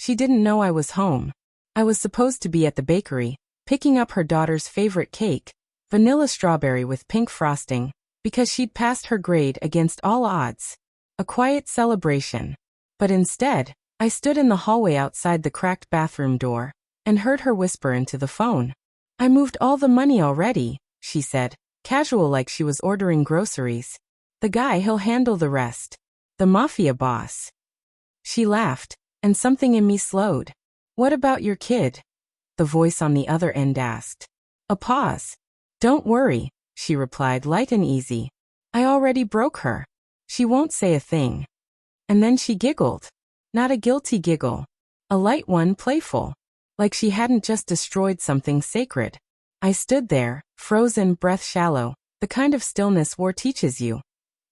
She didn't know I was home. I was supposed to be at the bakery, picking up her daughter's favorite cake, vanilla strawberry with pink frosting, because she'd passed her grade against all odds. A quiet celebration. But instead, I stood in the hallway outside the cracked bathroom door and heard her whisper into the phone. "I moved all the money already," she said, casual like she was ordering groceries. "The guy, he'll handle the rest. The mafia boss." She laughed, and something in me slowed. "What about your kid?" the voice on the other end asked. A pause. "Don't worry," she replied, light and easy. "I already broke her. She won't say a thing." And then she giggled. Not a guilty giggle. A light one, playful. Like she hadn't just destroyed something sacred. I stood there, frozen, breath shallow, the kind of stillness war teaches you.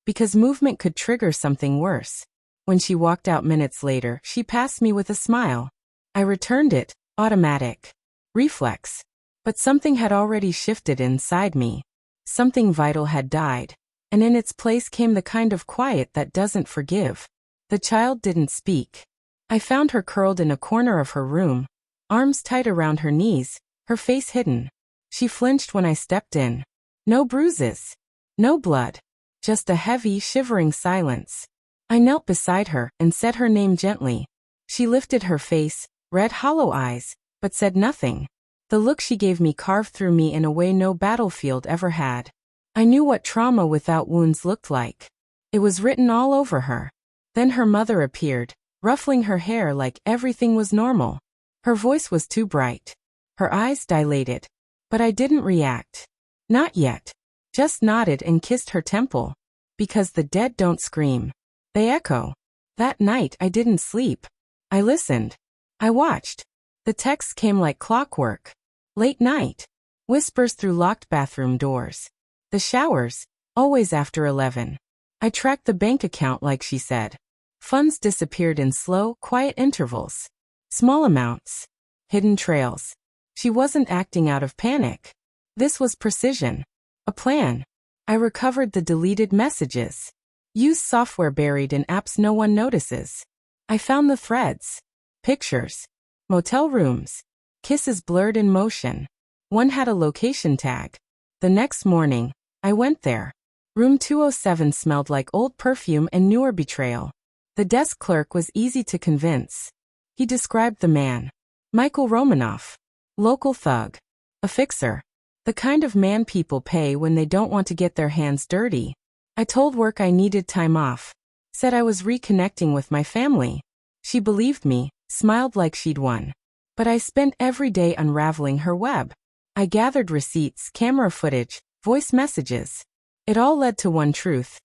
Because movement could trigger something worse. When she walked out minutes later, she passed me with a smile. I returned it, automatic. Reflex. But something had already shifted inside me. Something vital had died. And in its place came the kind of quiet that doesn't forgive. The child didn't speak. I found her curled in a corner of her room, arms tight around her knees, her face hidden. She flinched when I stepped in. No bruises. No blood. Just a heavy, shivering silence. I knelt beside her and said her name gently. She lifted her face, red hollow eyes, but said nothing. The look she gave me carved through me in a way no battlefield ever had. I knew what trauma without wounds looked like. It was written all over her. Then her mother appeared, ruffling her hair like everything was normal. Her voice was too bright. Her eyes dilated. But I didn't react. Not yet. Just nodded and kissed her temple. Because the dead don't scream. They echo. That night I didn't sleep. I listened. I watched. The texts came like clockwork. Late night. Whispers through locked bathroom doors. The showers, always after 11. I tracked the bank account like she said. Funds disappeared in slow, quiet intervals. Small amounts. Hidden trails. She wasn't acting out of panic. This was precision. A plan. I recovered the deleted messages. Used software buried in apps no one notices. I found the threads. Pictures. Motel rooms. Kisses blurred in motion. One had a location tag. The next morning, I went there. Room 207 smelled like old perfume and newer betrayal. The desk clerk was easy to convince. He described the man. Michael Romanoff. Local thug. A fixer. The kind of man people pay when they don't want to get their hands dirty. I told work I needed time off. Said I was reconnecting with my family. She believed me, smiled like she'd won. But I spent every day unraveling her web. I gathered receipts, camera footage, voice messages. It all led to one truth.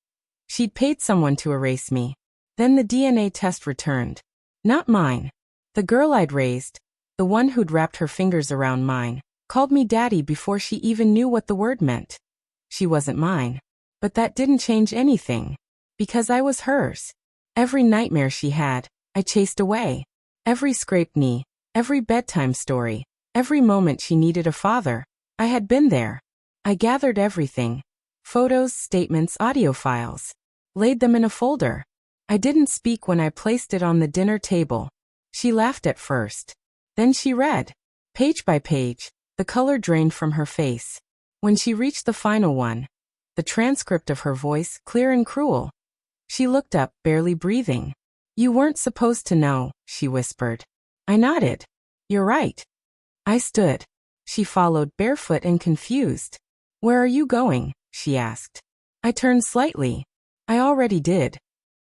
She'd paid someone to erase me. Then the DNA test returned. Not mine. The girl I'd raised, the one who'd wrapped her fingers around mine, called me daddy before she even knew what the word meant. She wasn't mine. But that didn't change anything. Because I was hers. Every nightmare she had, I chased away. Every scraped knee, every bedtime story, every moment she needed a father, I had been there. I gathered everything. Photos, statements, audio files. Laid them in a folder. I didn't speak when I placed it on the dinner table. She laughed at first. Then she read. Page by page, the color drained from her face. When she reached the final one, the transcript of her voice, clear and cruel. She looked up, barely breathing. "You weren't supposed to know," she whispered. I nodded. "You're right." I stood. She followed, barefoot and confused. "Where are you going?" she asked. I turned slightly. I already did.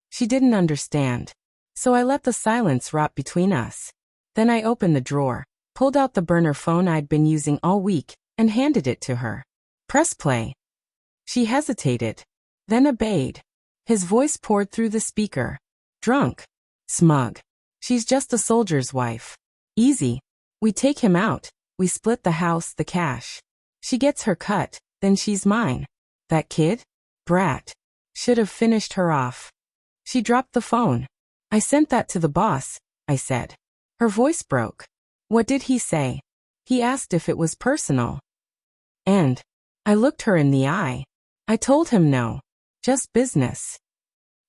She didn't understand. So I let the silence rot between us. Then I opened the drawer, pulled out the burner phone I'd been using all week, and handed it to her. "Press play." She hesitated, then obeyed. His voice poured through the speaker. Drunk. Smug. "She's just a soldier's wife. Easy. We take him out. We split the house, the cash. She gets her cut, then she's mine. That kid? Brat. Should have finished her off." She dropped the phone. "I sent that to the boss," I said. Her voice broke. "What did he say?" "He asked if it was personal." And I looked her in the eye. I told him no. Just business.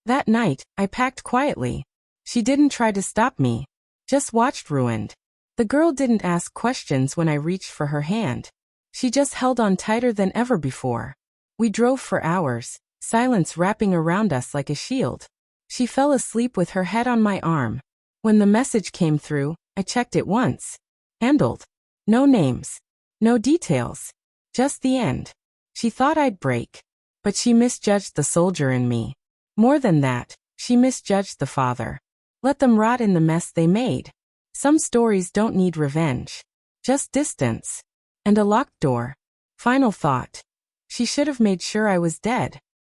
That night, I packed quietly. She didn't try to stop me. Just watched ruined. The girl didn't ask questions when I reached for her hand. She just held on tighter than ever before. We drove for hours, silence wrapping around us like a shield. She fell asleep with her head on my arm. When the message came through, I checked it once. Handled. No names. No details. Just the end. She thought I'd break. But she misjudged the soldier in me. More than that, she misjudged the father. Let them rot in the mess they made. Some stories don't need revenge. Just distance. And a locked door. Final thought. She should have made sure I was dead.